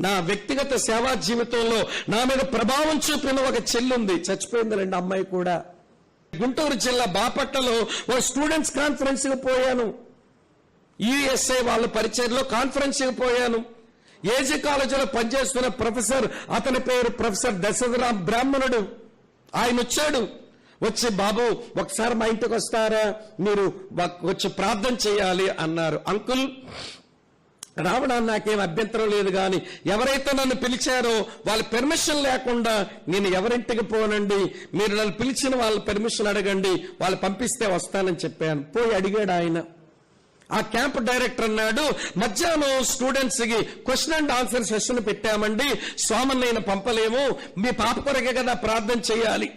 నా వ్యక్తిగత సేవా జీవితంలో నా మీద ప్రభావం చూపిన ఒక చెల్లుంది, చచ్చిపోయిందిలేండి అమ్మాయి కూడా. గుంటూరు జిల్లా బాపట్లలో ఒక స్టూడెంట్స్ కాన్ఫరెన్స్ కి పోయాను. యుఎస్ఏ వాళ్ళ పరిచయంలో కాన్ఫరెన్స్ కి పోయాను. ఏజీ కాలేజీలో పనిచేస్తున్న ప్రొఫెసర్, అతని పేరు ప్రొఫెసర్ దశరథరామ్ బ్రాహ్మణుడు. ఆయన వచ్చి బాబు ఒకసారి మా ఇంటికి వస్తారా, మీరు వచ్చి ప్రార్థన చేయాలి అన్నారు. అంకుల్ రావడానికి నాకేం అభ్యంతరం లేదు, కానీ ఎవరైతే నన్ను పిలిచారో వాళ్ళ పెర్మిషన్ లేకుండా నేను ఎవరింటికి పోనండి, మీరు నన్ను పిలిచిన వాళ్ళ పెర్మిషన్ అడగండి, వాళ్ళు పంపిస్తే వస్తానని చెప్పాను. పోయి అడిగాడు ఆయన. ఆ క్యాంప్ డైరెక్టర్ అన్నాడు, మధ్యాహ్నం స్టూడెంట్స్ కి క్వశ్చన్ అండ్ ఆన్సర్ సెషన్ పెట్టామండి, స్వామిని పంపలేము, మీ పాప కొరకే కదా ప్రార్థన చేయాలి,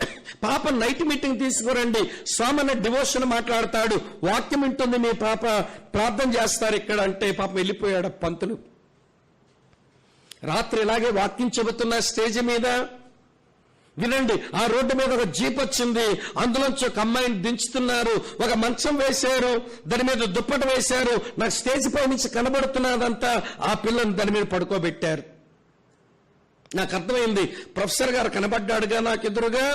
పాప నైట్ మీటింగ్ తీసుకురండి, స్వామి డివోషన్ మాట్లాడతాడు, వాక్యం వింటుంది, మీ పాప ప్రార్థన చేస్తారు ఇక్కడ అంటే పాపం వెళ్ళిపోయాడు పంతులు. రాత్రి ఇలాగే వాక్యం చెబుతున్న స్టేజ్ మీద వినండి, ఆ రోడ్డు మీద ఒక జీప్ వచ్చింది, అందులోంచి ఒక అమ్మాయిని దించుతున్నారు, ఒక మంచం వేశారు, దాని మీద దుప్పటి వేశారు, నాకు స్టేజ్ పై నుంచి కనబడుతున్నదంతా ఆ పిల్లని దాని మీద పడుకోబెట్టారు. నాకు అర్థమైంది, ప్రొఫెసర్ గారు కనబడ్డాడుగా నాకు ఎదురుగా.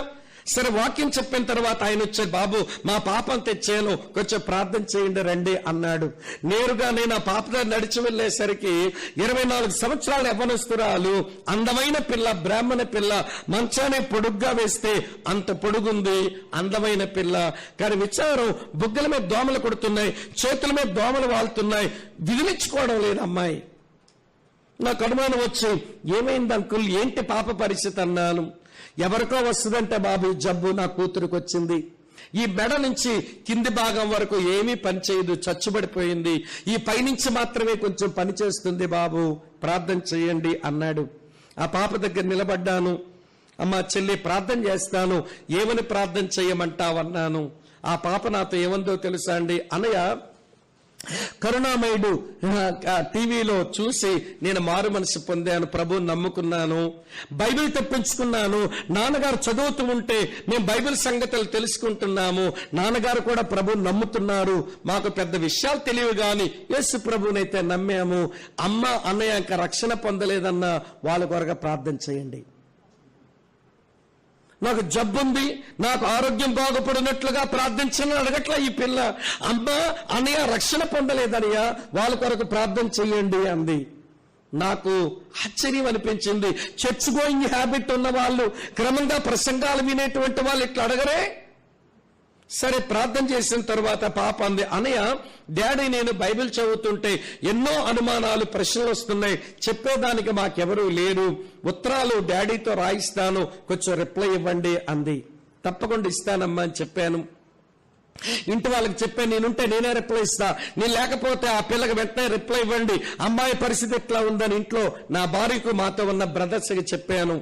సరే వాక్యం చెప్పిన తర్వాత ఆయన వచ్చాడు, బాబు మా పాపను తెచ్చాను, కొంచెం ప్రార్థన చేయండి రండి అన్నాడు. నేరుగా నేను ఆ పాప దగ్గర నడిచి వెళ్లేసరికి 24 సంవత్సరాల యవ్వనస్తురాలు, అందమైన పిల్ల, బ్రాహ్మణ పిల్ల, మంచాన్ని పొడుగ్గా వేస్తే అంత పొడుగుంది, అందమైన పిల్ల. కానీ విచారం, బుగ్గల మీద దోమలు కొడుతున్నాయి, చేతుల మీద దోమలు వాళ్తున్నాయి, విదిలించుకోవడం లేదు అమ్మాయి. నాకు అనుమానం వచ్చి, ఏమైంది అంకుల్, ఏంటి పాప పరిస్థితి అన్నాను. ఎవరికో వస్తుందంటే బాబు జబ్బు నా కూతురుకు వచ్చింది, ఈ మెడ నుంచి కింది భాగం వరకు ఏమీ పనిచేయదు, చచ్చుబడిపోయింది, ఈ పైనుంచి మాత్రమే కొంచెం పని చేస్తుంది బాబు, ప్రార్థన చేయండి అన్నాడు. ఆ పాప దగ్గర నిలబడ్డాను. అమ్మా చెల్లి ప్రార్థన చేస్తాను, ఏమని ప్రార్థన చేయమంటావన్నాను. ఆ పాప నాతో ఏమందో తెలుసా అండి, అనయ్య కరుణామయుడు టీవీలో చూసి నేను మారు మనసు పొందాను, ప్రభువుని నమ్ముకున్నాను, బైబిల్ తెప్పించుకున్నాను, నాన్నగారు చదువుతూ ఉంటే మేము బైబిల్ సంగతులు తెలుసుకుంటున్నాము, నాన్నగారు కూడా ప్రభువుని నమ్ముతున్నారు, మాకు పెద్ద విషయాలు తెలియవు గాని యేసు ప్రభువునైతే నమ్మాము, అమ్మ అన్నయ్య ఇంకా రక్షణ పొందలేదన్న వాళ్ళ కొరగా ప్రార్థన చేయండి. నాకు జబ్బుంది, నాకు ఆరోగ్యం బాగుపడినట్లుగా ప్రార్థించని అడగట్లా ఈ పిల్ల. అమ్మ అన్నయ్య రక్షణ పొందలేదనయ్య, వాళ్ళ కొరకు ప్రార్థన చెయ్యండి అంది. నాకు ఆశ్చర్యం అనిపించింది. చర్చ్ గోయింగ్ హ్యాబిట్ ఉన్న వాళ్ళు, క్రమంగా ప్రసంగాలు వినేటువంటి వాళ్ళు ఇట్లా అడగరే. సరే ప్రార్థన చేసిన తర్వాత పాప అంది, అన్నయ్య డాడీ నేను బైబిల్ చదువుతుంటే ఎన్నో అనుమానాలు, ప్రశ్నలు వస్తున్నాయి, చెప్పేదానికి మాకెవరూ లేరు, ఉత్తరాలు డాడీతో రాయిస్తాను, కొంచెం రిప్లై ఇవ్వండి అంది. తప్పకుండా ఇస్తానమ్మా అని చెప్పాను. ఇంటి వాళ్ళకి చెప్పాను, నేనుంటే నేనే రిప్లై ఇస్తా, నేను లేకపోతే ఆ పిల్లకి వెంటనే రిప్లై ఇవ్వండి, అమ్మాయి పరిస్థితి ఎట్లా ఉందని ఇంట్లో నా భార్యకు మాతో ఉన్న బ్రదర్స్కి చెప్పాను.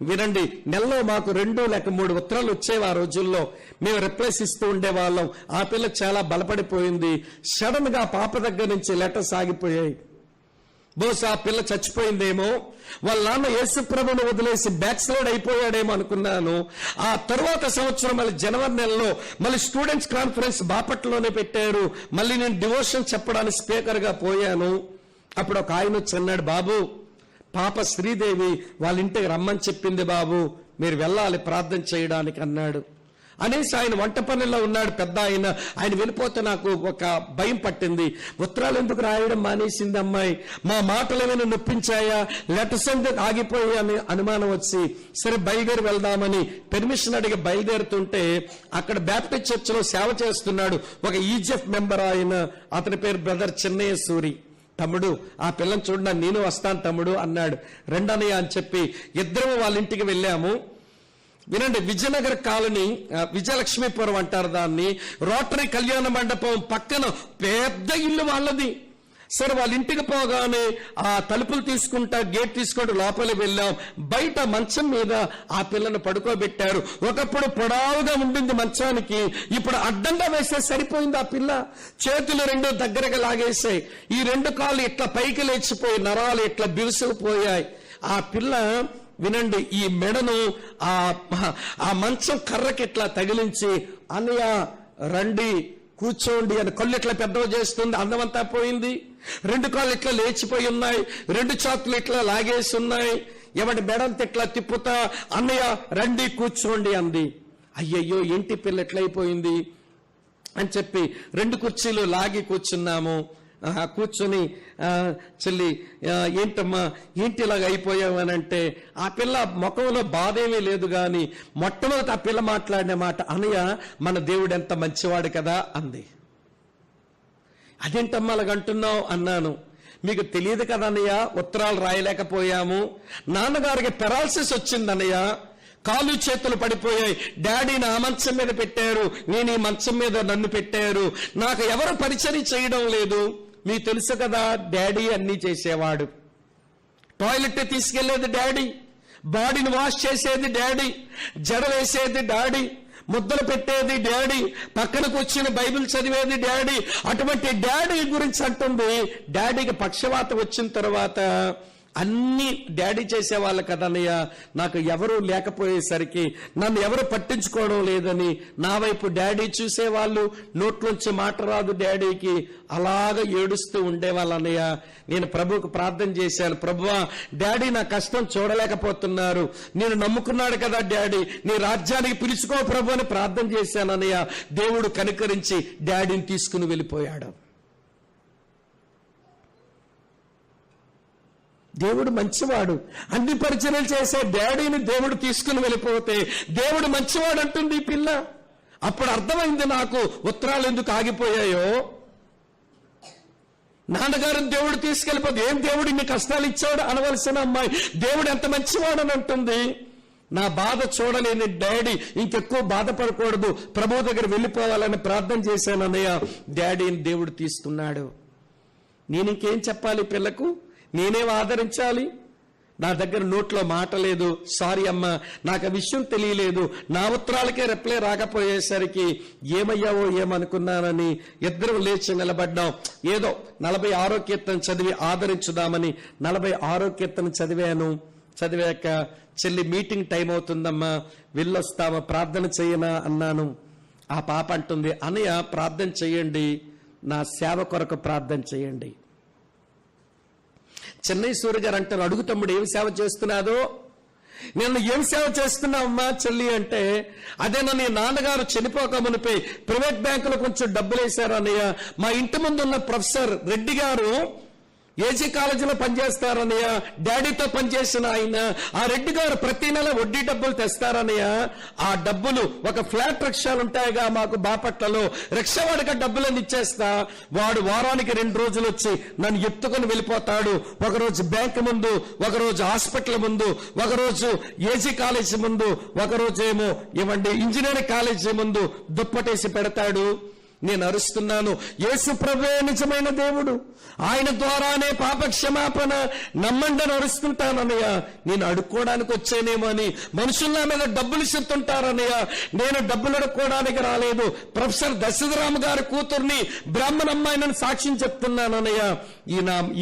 వినండి, నెలలో మాకు 2 లేక 3 ఉత్తరాలు వచ్చేవి. ఆ రోజుల్లో మేము రిప్లైస్ ఇస్తూ ఉండేవాళ్ళం. ఆ పిల్ల చాలా బలపడిపోయింది. సడన్ గా పాప దగ్గర నుంచి లెటర్స్ ఆగిపోయాయి. బహుశా ఆ పిల్ల చచ్చిపోయిందేమో, వాళ్ళ నాన్న యేసు ప్రభువును వదిలేసి బ్యాక్ స్లైడ్ అయిపోయాడేమో అనుకున్నాను. ఆ తరువాత సంవత్సరం మళ్ళీ జనవరి నెలలో మళ్ళీ స్టూడెంట్స్ కాన్ఫరెన్స్ బాపట్లలోనే పెట్టారు. మళ్ళీ నేను డివోషన్ చెప్పడానికి స్పీకర్ గా పోయాను. అప్పుడు ఒక ఆయన వచ్చి అన్నాడు, బాబు పాప శ్రీదేవి వాళ్ళ ఇంటికి రమ్మని చెప్పింది బాబు, మీరు వెళ్ళాలి ప్రార్థన చేయడానికి అన్నాడు. అనేసి ఆయన వంట పనుల్లో ఉన్నాడు పెద్ద ఆయన వెళ్ళిపోతే నాకు ఒక భయం పట్టింది. ఉత్తరాలు ఎందుకు రాయడం మానేసింది అమ్మాయి, మా మాటలు ఏమైనా నొప్పించాయా, లెటర్స్ ఎందుకు ఆగిపోయి అని అనుమానం వచ్చి సరే బయలుదేరి వెళ్దామని పెర్మిషన్ అడిగి బయలుదేరుతుంటే అక్కడ బ్యాప్టిస్ట్ చర్చ్ లో సేవ చేస్తున్నాడు ఒక ఈజిఎఫ్ మెంబర్ ఆయన, అతని పేరు బ్రదర్ చిన్నయ్య సూరి. తమ్ముడు ఆ పిల్లని చూడ, నేను వస్తాను తమ్ముడు అన్నాడు. రెండనయ్య అని చెప్పి ఇద్దరు వాళ్ళ ఇంటికి వెళ్ళాము. వినండి, విజయనగర్ కాలనీ, విజయలక్ష్మీపురం అంటారు దాన్ని, రోటరీ కళ్యాణ మండపం పక్కన పెద్ద ఇల్లు వాళ్ళది. సరే వాళ్ళ ఇంటికి పోగానే ఆ తలుపులు తీసుకుంటా గేట్ తీసుకుంటూ లోపలికి వెళ్ళాం. బయట మంచం మీద ఆ పిల్లను పడుకోబెట్టారు. ఒకప్పుడు పొడవుగా ఉండింది మంచానికి, ఇప్పుడు అడ్డంగా వేసే సరిపోయింది. ఆ పిల్ల చేతులు 2 దగ్గరగా లాగేసాయి, ఈ 2 కాళ్ళు ఇట్లా పైకి లేచిపోయి నరాలు ఇట్లా బిగుసుకుపోయాయి. ఆ పిల్ల వినండి ఈ మెడను ఆ మంచం కర్రకి ఇట్లా తగిలించి, అన్నయ్య రండి కూర్చోండి అని కళ్ళు ఇట్లా పెద్దవి చేస్తుంది, అందమంతా పోయింది. 2 కాళ్ళు ఇట్లా లేచిపోయి ఉన్నాయి, 2 చేతులు ఇట్లా లాగేసి ఉన్నాయి. ఎవడి మెడంత ఇట్లా తిప్పుతా అన్నయ్య రండి కూర్చోండి అంది. అయ్యయ్యో ఏంటి పిల్ల ఎట్లయిపోయింది అని చెప్పి 2 కుర్చీలు లాగి కూర్చున్నాము. కూర్చొని చెల్లి ఏంటమ్మా ఏంటి ఇలాగ అయిపోయావు అని అంటే, ఆ పిల్ల ముఖంలో బాధ ఏమీ లేదు కానీ మొట్టమొదటి ఆ పిల్ల మాట్లాడిన మాట, అన్నయ్య మన దేవుడు ఎంత మంచివాడు కదా అంది. అదేంటమ్మా అలాగంటున్నావు అన్నాను. మీకు తెలియదు కదా అన్నయ్య, ఉత్తరాలు రాయలేకపోయాము, నాన్నగారికి పెరాలసిస్ వచ్చింది అన్నయ్య, కాళ్ళు చేతులు పడిపోయాయి, డాడీ నా మంచం మీద పెట్టారు, నేను ఈ మంచం మీద నన్ను పెట్టారు, నాకు ఎవరు పరిచయం చేయడం లేదు. మీకు తెలుసు కదా డాడీ అన్నీ చేసేవాడు, టాయిలెట్ తీసుకెళ్లేది డాడీ, బాడీని వాష్ చేసేది డాడీ, జడ వేసేది డాడీ, ముద్దలు పెట్టేది డాడీ, పక్కన కూర్చుని బైబిల్ చదివేది డాడీ. అటువంటి డాడీ గురించి అంటుంది. డాడీకి పక్షవాతం వచ్చిన తర్వాత అన్ని డాడీ చేసేవాళ్ళు కదన్నయ్య, నాకు ఎవరు లేకపోయేసరికి నన్ను ఎవరు పట్టించుకోవడం లేదని నా వైపు డాడీ చూసేవాళ్ళు, నోట్లోంచి మాట రాదు డాడీకి, అలాగ ఏడుస్తూ ఉండేవాళ్ళన్నయ్య. నేను ప్రభువుకు ప్రార్థన చేశాను, ప్రభువా డాడీ నా కష్టం చూడలేకపోతున్నారు, నేను నమ్ముకున్నాడు కదా డాడీ, నీ రాజ్యానికి పిలుచుకో ప్రభు అని ప్రార్థన చేశానన్నయ్య. దేవుడు కనికరించి డాడీని తీసుకుని వెళ్ళిపోయాడు. దేవుడు మంచివాడు, అన్ని పరిచర్యలు చేసే డాడీని దేవుడు తీసుకుని వెళ్ళిపోతే దేవుడు మంచివాడు అంటుంది ఈ పిల్ల. అప్పుడు అర్థమైంది నాకు ఉత్తరాలు ఎందుకు ఆగిపోయాయో. నాన్నగారిని దేవుడు తీసుకెళ్ళిపోతే ఏం దేవుడు ఇన్ని కష్టాలు ఇచ్చాడు అనవలసిన అమ్మాయి దేవుడు ఎంత మంచివాడు అని అంటుంది. నా బాధ చూడలేని డాడీ ఇంకెక్కువ బాధపడకూడదు, ప్రభు దగ్గర వెళ్ళిపోవాలని ప్రార్థన చేశాను అన్నయ్య. డాడీని దేవుడు తీసుకున్నాడు. నేను ఇంకేం చెప్పాలి పిల్లకు, నేనేం ఆదరించాలి? నా దగ్గర నోట్లో మాట లేదు, సారీ అమ్మా నాకు ఆ విషయం తెలియలేదు, నా ఉత్తరాలకే రిప్లై రాకపోయేసరికి ఏమయ్యావో ఏమనుకున్నానని ఇద్దరం లేచి నిలబడ్డాం. ఏదో 46వ కీర్తన చదివి ఆదరించుదామని 46వ కీర్తన చదివాను. చదివాక చెల్లి మీటింగ్ టైం అవుతుందమ్మా వెళ్ళొస్తామా ప్రార్థన చేయనా అన్నాను. ఆ పాప అంటుంది, అన్నయ్య ప్రార్థన చేయండి, నా సేవ కొరకు ప్రార్థన చేయండి. చెన్నై సూర్య గారు అంటారు, అడుగు తమ్ముడు ఏం సేవ చేస్తున్నాదో. నేను ఏం సేవ చేస్తున్నావమ్మా చెల్లి అంటే, అదే నీ నాన్నగారు చనిపోక మునిపై ప్రైవేట్ బ్యాంకులో కొంచెం డబ్బులు వేశారు అన్నయ్య. మా ఇంటి ముందు ఉన్న ప్రొఫెసర్ రెడ్డి గారు ఏజీ కాలేజీలో పనిచేస్తారన్నయ్య, డాడీతో పనిచేసిన ఆయన. ఆ రెడ్డి గారు ప్రతి నెల వడ్డీ డబ్బులు తెస్తారన్నయ్య. ఆ డబ్బులు ఒక ఫ్లాట్ రిక్షాలు ఉంటాయిగా మాకు బాపట్లలో, రిక్షావాడికి డబ్బులను ఇచ్చేస్తా, వాడు వారానికి 2 రోజులు వచ్చి నన్ను ఎత్తుకుని వెళ్ళిపోతాడు. ఒకరోజు బ్యాంక్ ముందు, ఒకరోజు హాస్పిటల్ ముందు, ఒకరోజు ఏజీ కాలేజీ ముందు, ఒకరోజు ఏమో ఇవ్వండి ఇంజనీరింగ్ కాలేజీ ముందు దుప్పటేసి పెడతాడు. నేను అరుస్తున్నాను, యేసు ప్రభువే నిజమైన దేవుడు, ఆయన ద్వారానే పాప క్షమాపణ, నమ్మండి అని అరుస్తుంటానన్నయ్య. నేను అడుక్కోవడానికి వచ్చానేమో అని మనుషుల నా మీద డబ్బులు ఇస్తుంటారన్నయ్య. నేను డబ్బులు అడుక్కోవడానికి రాలేదు, ప్రొఫెసర్ దశరథరామ్ గారి కూతుర్ని బ్రాహ్మణ అమ్మాయినని సాక్ష్యం చెప్తున్నానన్నయ్య.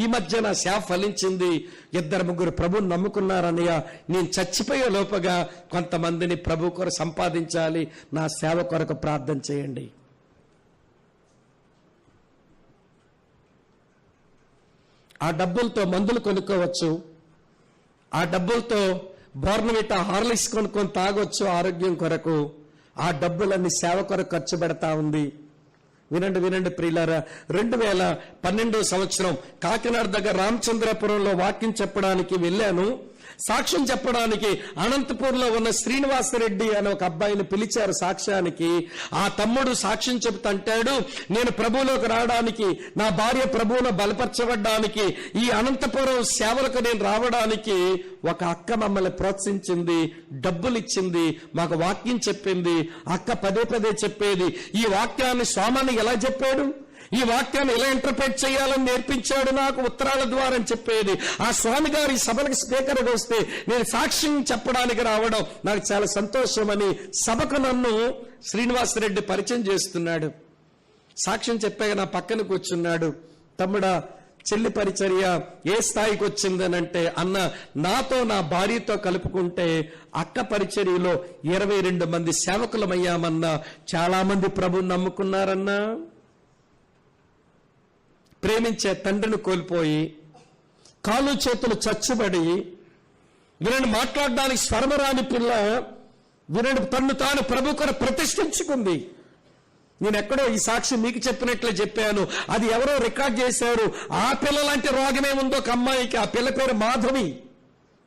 ఈ మధ్య నా సేవ ఫలించింది, 2-3 ప్రభుని నమ్ముకున్నారన్నయ్య. నేను చచ్చిపోయే లోపగా కొంతమందిని ప్రభు కొరకు సంపాదించాలి, నా సేవ కొరకు ప్రార్థన చేయండి. ఆ డబ్బులతో మందులు కొనుక్కోవచ్చు, ఆ డబ్బులతో బోర్నవిటా హార్లిక్స్ కొనుక్కొని తాగొచ్చు ఆరోగ్యం కొరకు. ఆ డబ్బులన్నీ సేవ కొరకు ఖర్చు పెడతా ఉంది. వినండి ప్రియులారా, 2012వ సంవత్సరం కాకినాడ దగ్గర రామచంద్రపురంలో వాక్యం చెప్పడానికి వెళ్ళాను. సాక్ష్యం చెప్పడానికి అనంతపూర్లో ఉన్న శ్రీనివాసరెడ్డి అనే ఒక అబ్బాయిని పిలిచారు సాక్ష్యానికి. ఆ తమ్ముడు సాక్ష్యం చెప్తుంటాడు, నేను ప్రభువులోకి రావడానికి, నా భార్య ప్రభువులో బలపరచబడ్డానికి, ఈ అనంతపురం సేవలకు నేను రావడానికి ఒక అక్క మమ్మల్ని ప్రోత్సహించింది, డబ్బులు ఇచ్చింది, మాకు వాక్యం చెప్పింది. అక్క పదే చెప్పేది, ఈ వాక్యాన్ని స్వామిని ఎలా చెప్పాడు, ఈ వాక్యాన్ని ఎలా ఇంటర్ప్రెట్ చేయాలని నేర్పించాడు నాకు ఉత్తరాల ద్వారా అని చెప్పేది. ఆ స్వామి గారు ఈ సభలకు స్పీకర్గా వస్తే నేను సాక్ష్యం చెప్పడానికి రావడం నాకు చాలా సంతోషమని సభకు నన్ను శ్రీనివాసరెడ్డి పరిచయం చేస్తున్నాడు. సాక్ష్యం చెప్పాక నా పక్కన కూర్చున్నాడు. తమ్ముడా చెల్లి పరిచర్య ఏ స్థాయికి వచ్చిందనంటే, అన్న నాతో నా భార్యతో కలుపుకుంటే అక్క పరిచర్యలో 22 మంది సేవకులమయ్యామన్నా. చాలా మంది ప్రభువుని నమ్ముకున్నారన్నా. ప్రేమించే తండ్రిని కోల్పోయి, కాలు చేతులు చచ్చుబడి, వినని మాట్లాడడానికి స్వరమరాని పిల్ల వినని తన్ను తాను ప్రభు కొరకు ప్రతిష్ఠించుకుంది. నేను ఎక్కడో ఈ సాక్షి మీకు చెప్పినట్లే చెప్పాను. అది ఎవరో రికార్డ్ చేశారు. ఆ పిల్ల లాంటి రోగమే ఉందో ఒక అమ్మాయికి. ఆ పిల్ల పేరు మాధవి,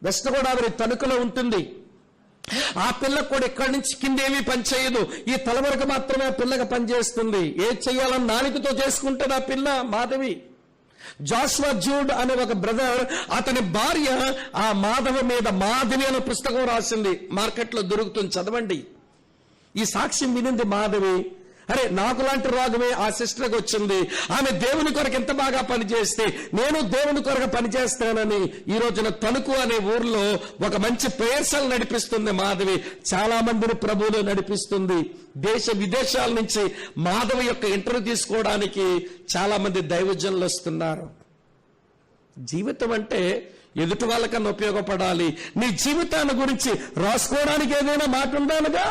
వెస్ట్ గోదావరి తణుకులో ఉంటుంది. ఆ పిల్లకు కూడా ఇక్కడి నుంచి కిందేమీ పనిచేయదు. ఈ తల వరకు మాత్రమే ఆ పిల్లకి పనిచేస్తుంది. ఏది చెయ్యాలని నాలుకతో చేసుకుంటుంది ఆ పిల్ల మాధవి. జాషువా జూడ్ అనే ఒక బ్రదర్, అతని భార్య ఆ మాధవి మీద మాధవి అనే పుస్తకం రాసింది. మార్కెట్లో దొరుకుతుంది, చదవండి. ఈ సాక్ష్యం వినింది మాధవి. అరే, నాకు లాంటి రోగమే ఆ సిస్టర్కి వచ్చింది. ఆమె దేవుని కొరకు ఎంత బాగా పనిచేస్తే నేను దేవుని కొరకు పనిచేస్తానని ఈ రోజున తణుకు అనే ఊర్లో ఒక మంచి ప్రేయర్సల్ నడిపిస్తుంది మాధవి. చాలా మందిని ప్రభువులో నడిపిస్తుంది. దేశ విదేశాల నుంచి మాధవి యొక్క ఇంటర్వ్యూ తీసుకోవడానికి చాలా మంది దైవజనులు వస్తున్నారు. జీవితం అంటే ఎదుటి వాళ్ళకన్నా ఉపయోగపడాలి. నీ జీవితాన్ని గురించి రాసుకోవడానికి ఏదైనా మాట ఉండాలిగా.